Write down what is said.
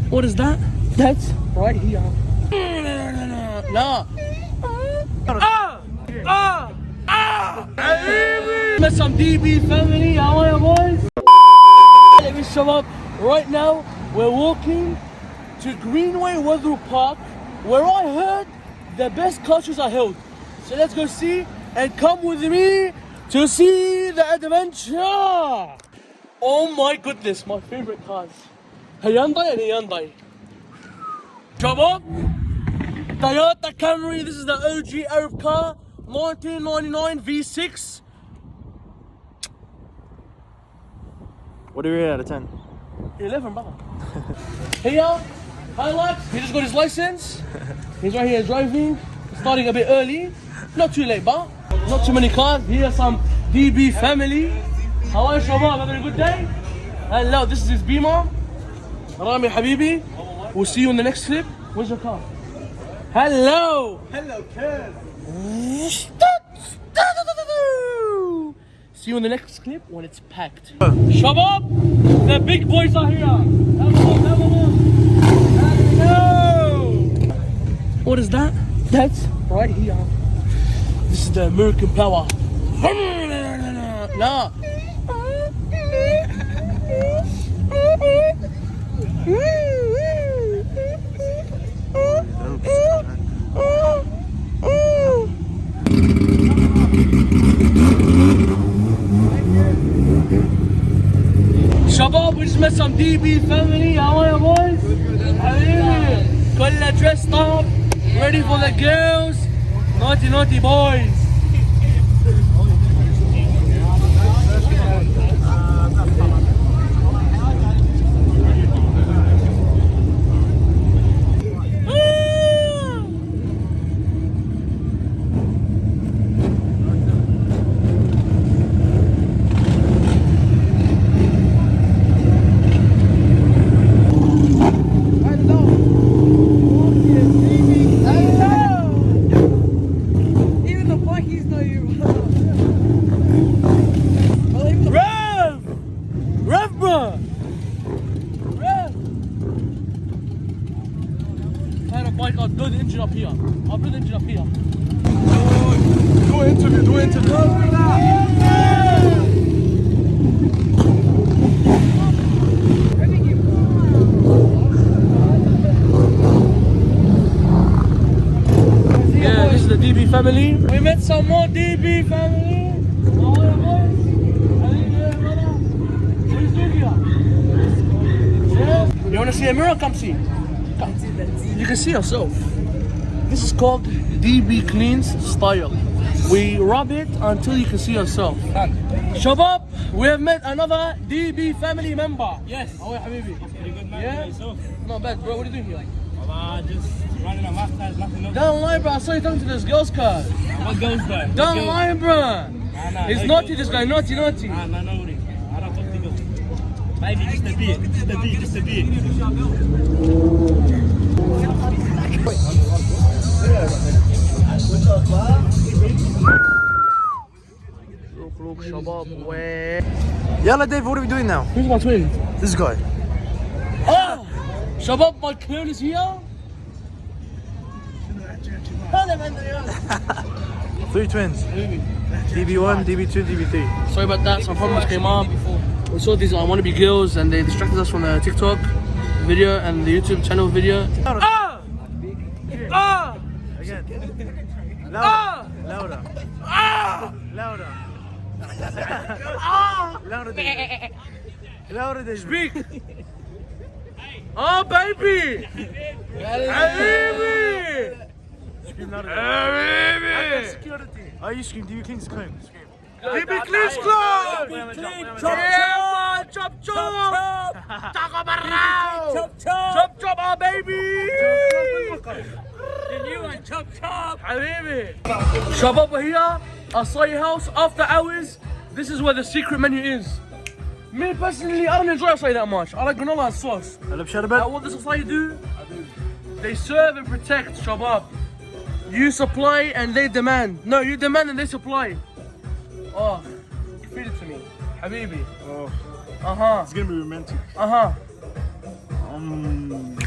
What is that? That's right here. No. Met some DB family. How are you, boys? Let me show up. Right now, we're walking to Greenway Weather Park, where I heard the best cultures are held. So let's go see and come with me to see the adventure. Oh my goodness, my favorite cars. Hyundai and Hyundai. Shabab, Toyota Camry. This is the OG Arab car, 1999 V6. What do you rate out of 10? 11, brother. Here, highlights. He just got his license. He's right here driving. Starting a bit early. Not too late, but not too many cars. Here, some DB family. How are you, Shabab? Having a good day? Hello, this is his Beamer. Rami Habibi. We'll see you in the next clip. Where's your car? Hello. Hello, kid. See you in the next clip when it's packed. Shabab, the big boys are here. Hello. What is that? That's right here. This is the American power. No. Shabab, we just met some DB family. How are you, boys? Habibi, كلنا dressed up, ready for the girls. Naughty boys. I'll blow the engine up here. Do an interview. Yeah, this is the DB family. We met some more DB family. How are you, boys? What are you doing here? Yeah? You want to see a mirror? Come see. You can see yourself. This is called DB Cleans style. We rub it until you can see yourself. Shabab, we have met another DB family member. Yes. How are you, Habibi? Pretty good, man. Yeah? Yourself? Not bad, bro. What are you doing here? Just running a masters, nothing else. Don't lie, bro. I saw you talking to this girl's car. What goes there? Don't lie, bro. He's naughty, this guy. Naughty. No worries. I don't talk to girls. Maybe just a bit. Look, Shabab, where? Yalla, Dave, what are we doing now? Who's my twin? This guy. Ah! Shabab, my clone is here. Three twins. DB1, DB2, DB3. Sorry about that, some problems came up. We saw these I want to be girls and they distracted us from the TikTok video and the YouTube channel video. Ah! Ah! Again. Louder. Ah! Louder. Ah! Louder, David. Louder, David. Speak! Oh, baby! Habibi! Scream louder. Habibi! Security. Oh, you scream. DB Clean's clean. Scream. DB Clean's Club! Chop! Taco Barrao! Chop, oh, baby! The new one, chop. Habibi! Shabab, we're here. Acai House, after hours. This is where the secret menu is. Me personally, I don't enjoy acai that much. I like granola and sauce. قلب شربت. What does acai do? They serve and protect, Shabab. You supply and they demand. No, you demand and they supply. Oh, feed it to me. Habibi. Oh, Uh-huh. it's gonna be romantic. Uh-huh. Mm.